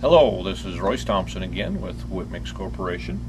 Hello, this is Royce Thompson again with Whitmix Corporation,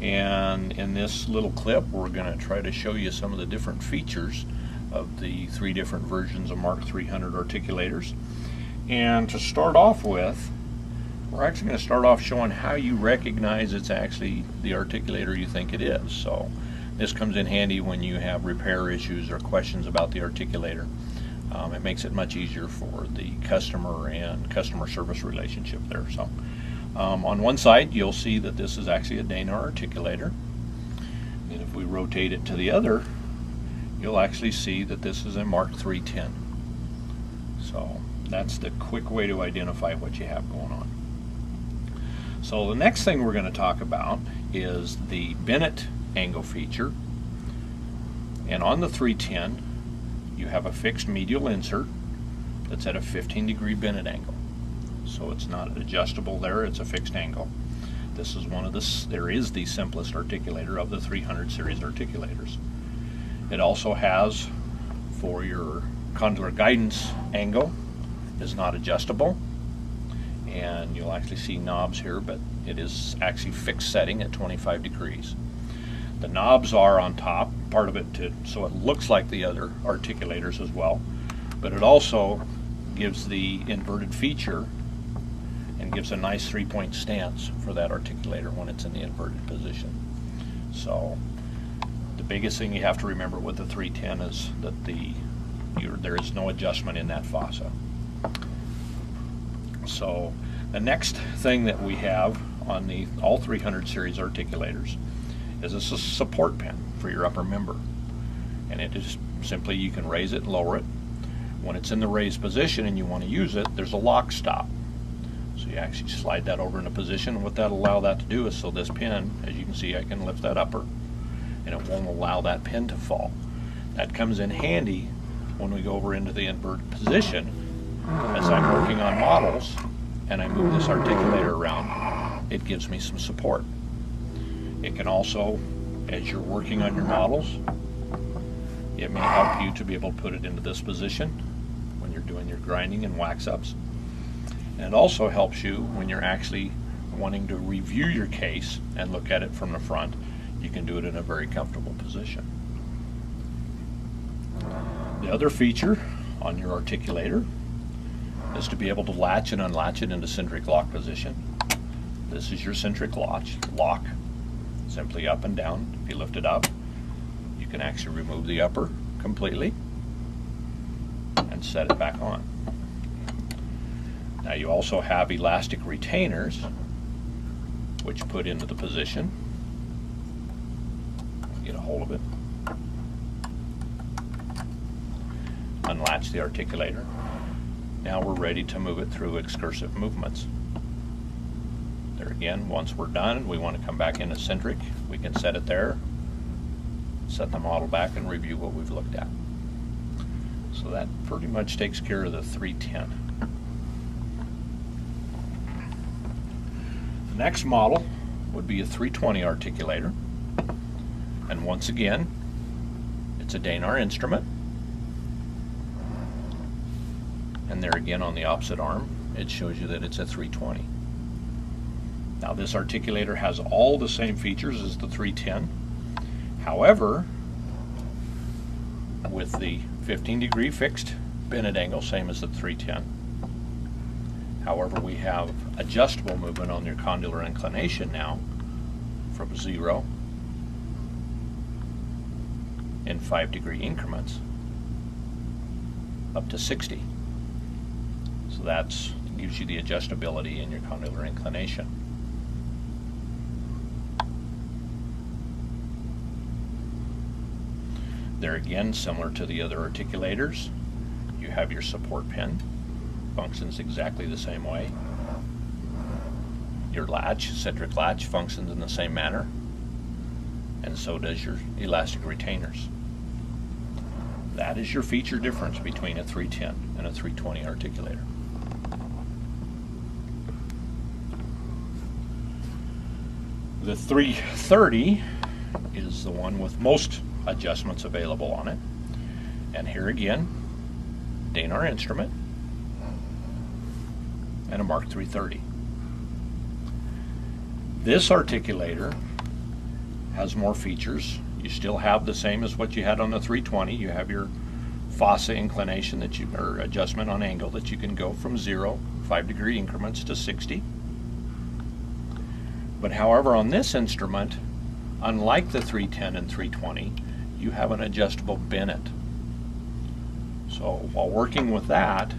and in this little clip we're going to try to show you some of the different features of the three different versions of Mark 300 articulators. And to start off with, we're actually going to start off showing how you recognize it's actually the articulator you think it is. So this comes in handy when you have repair issues or questions about the articulator. It makes it much easier for the customer and customer service relationship there. So on one side you'll see that this is actually a Dana articulator, and if we rotate it to the other, you'll actually see that this is a Mark 310. So that's the quick way to identify what you have going on. So the next thing we're going to talk about is the Bennett angle feature. And on the 310 you have a fixed medial insert that's at a 15-degree Bennett angle. So it's not adjustable there, it's a fixed angle. This is there is the simplest articulator of the 300 series articulators. It also has, for your condylar guidance angle, is not adjustable. And you'll actually see knobs here, but it is actually fixed setting at 25 degrees. The knobs are on top, part of it so it looks like the other articulators as well, but it also gives the inverted feature and gives a nice 3-point stance for that articulator when it's in the inverted position. So the biggest thing you have to remember with the 310 is that there is no adjustment in that fossa. So the next thing that we have on all 300 series articulators is this a support pin for your upper member, and it is simply, you can raise it and lower it. When it's in the raised position and you want to use it, there's a lock stop, so you actually slide that over in a position, and what that'll allow that to do is, so this pin, as you can see, I can lift that upper and it won't allow that pin to fall. That comes in handy when we go over into the inverted position as I'm working on models and I move this articulator around. It gives me some support. It can also, as you're working on your models, it may help you to be able to put it into this position when you're doing your grinding and wax ups. And it also helps you when you're actually wanting to review your case and look at it from the front. You can do it in a very comfortable position. The other feature on your articulator is to be able to latch and unlatch it into centric lock position. This is your centric lock. Simply up and down. If you lift it up, you can actually remove the upper completely and set it back on. Now you also have elastic retainers which put into the position. Get a hold of it. Unlatch the articulator. Now we're ready to move it through excursive movements. There again, once we're done, we want to come back into centric. We can set it there, set the model back, and review what we've looked at. So that pretty much takes care of the 310. The next model would be a 320 articulator. And once again, it's a Dana instrument. And there again on the opposite arm, it shows you that it's a 320. Now this articulator has all the same features as the 310. However, with the 15-degree fixed Bennett angle, same as the 310. However, we have adjustable movement on your condylar inclination now from 0 in 5-degree increments up to 60. So that gives you the adjustability in your condylar inclination. There again, similar to the other articulators, you have your support pin. Functions exactly the same way. Your latch, centric latch, functions in the same manner, and so does your elastic retainers. That is your feature difference between a 310 and a 320 articulator. The 330 is the one with most adjustments available on it, and here again, Dana instrument and a Mark 330. This articulator has more features. You still have the same as what you had on the 320. You have your fossa inclination that you, or adjustment on angle, that you can go from 0, 5-degree increments, to 60. But however, on this instrument, unlike the 310 and 320, you have an adjustable Bennett. So while working with that,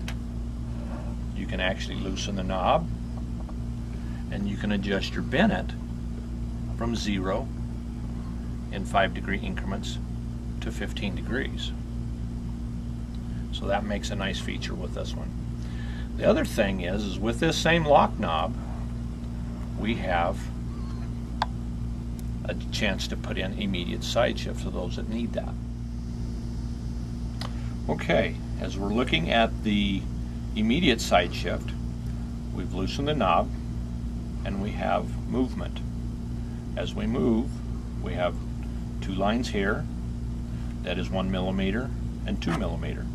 you can actually loosen the knob, and you can adjust your Bennett from 0 in 5-degree increments to 15 degrees. So that makes a nice feature with this one. The other thing is with this same lock knob, we have a chance to put in immediate side shift for those that need that. Okay, as we're looking at the immediate side shift, we've loosened the knob and we have movement. As we move, we have 2 lines here, that is 1 millimeter and 2 millimeter.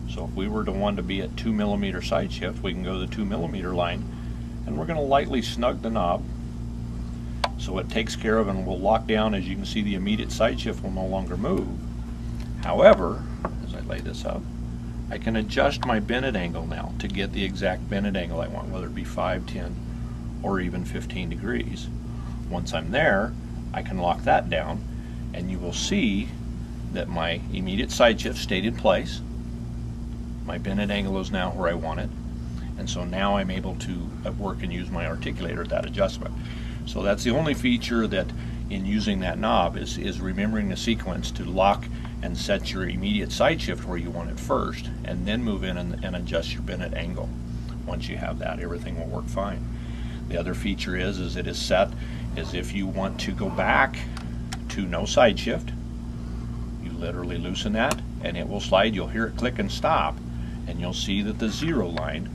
So if we were to want to be at 2 millimeter side shift, we can go to the 2 millimeter line, and we're going to lightly snug the knob so it takes care of and will lock down. As you can see, the immediate side shift will no longer move. However, as I lay this up, I can adjust my Bennett angle now to get the exact Bennett angle I want, whether it be 5, 10, or even 15 degrees. Once I'm there, I can lock that down, and you will see that my immediate side shift stayed in place. My Bennett angle is now where I want it, and so now I'm able to work and use my articulator at that adjustment. So that's the only feature that in using that knob is remembering the sequence to lock and set your immediate side shift where you want it first, and then move in and adjust your Bennett angle. Once you have that, everything will work fine. The other feature is it is set as if you want to go back to no side shift, you literally loosen that and it will slide. You'll hear it click and stop, and you'll see that the 0 line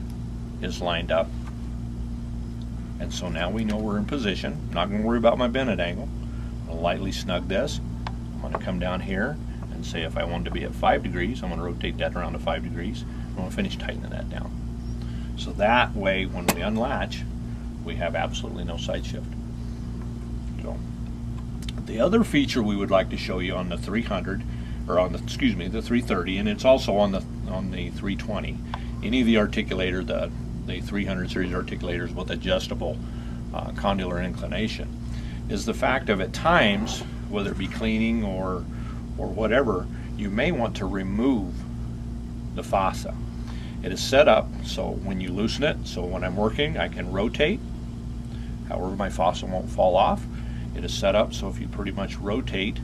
is lined up. And so now we know we're in position. I'm not going to worry about my Bennett angle. I'll lightly snug this. I'm going to come down here and say if I wanted to be at 5 degrees, I'm going to rotate that around to 5 degrees. I'm going to finish tightening that down. So that way, when we unlatch, we have absolutely no side shift. So the other feature we would like to show you on the 300, or on the, excuse me, the 330, and it's also on the 320. Any of the articulator, the 300 series articulators with adjustable condylar inclination, is the fact of at times, whether it be cleaning or whatever, you may want to remove the fossa. It is set up so when you loosen it, so when I'm working I can rotate, however my fossa won't fall off. It is set up so if you pretty much rotate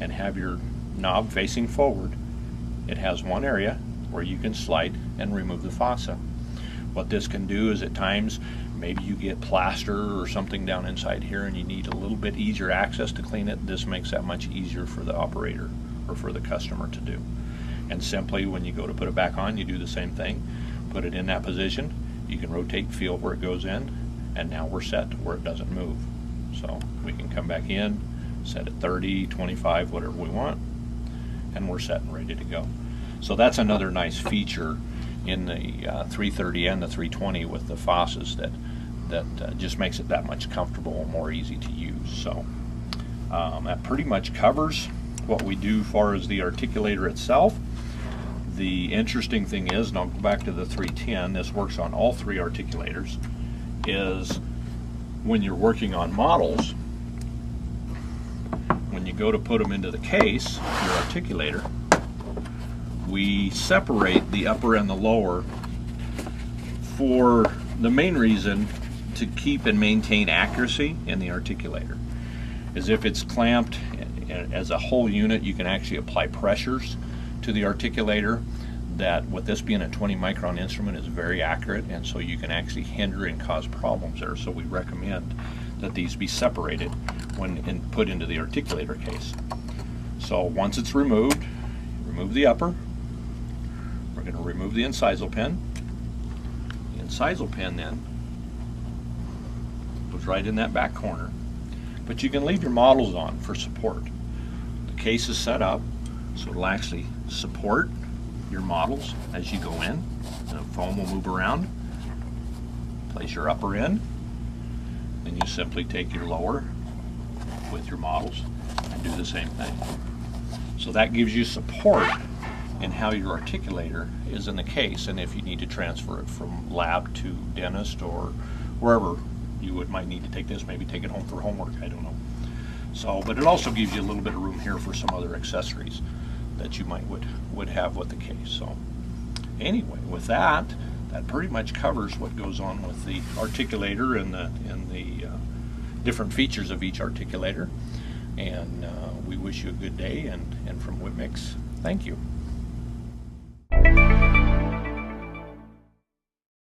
and have your knob facing forward, it has one area where you can slide and remove the fossa. What this can do is at times maybe you get plaster or something down inside here and you need a little bit easier access to clean it. This makes that much easier for the operator or for the customer to do. And simply when you go to put it back on, you do the same thing. Put it in that position, you can rotate, feel where it goes in, and now we're set to where it doesn't move. So we can come back in, set at 30, 25, whatever we want, and we're set and ready to go. So that's another nice feature in the 330 and the 320 with the fossas that just makes it that much comfortable and more easy to use. So that pretty much covers what we do as far as the articulator itself. The interesting thing is, and I'll go back to the 310, this works on all 3 articulators, is when you're working on models, when you go to put them into the case, your articulator, we separate the upper and the lower for the main reason to keep and maintain accuracy in the articulator. As if it's clamped as a whole unit, you can actually apply pressures to the articulator that, with this being a 20 micron instrument, is very accurate, and so you can actually hinder and cause problems there. So we recommend that these be separated when put into the articulator case. So once it's removed, remove the upper. We're going to remove the incisal pin. The incisal pin then goes right in that back corner, but you can leave your models on for support. The case is set up so it'll actually support your models as you go in. The foam will move around. Place your upper in. Then you simply take your lower with your models and do the same thing. So that gives you support in how your articulator is in the case, and if you need to transfer it from lab to dentist or wherever you might need to take this, maybe take it home for homework, I don't know. So, but it also gives you a little bit of room here for some other accessories that you might would have with the case. So anyway, with that pretty much covers what goes on with the articulator and the different features of each articulator. And we wish you a good day, and from Whitmix, thank you.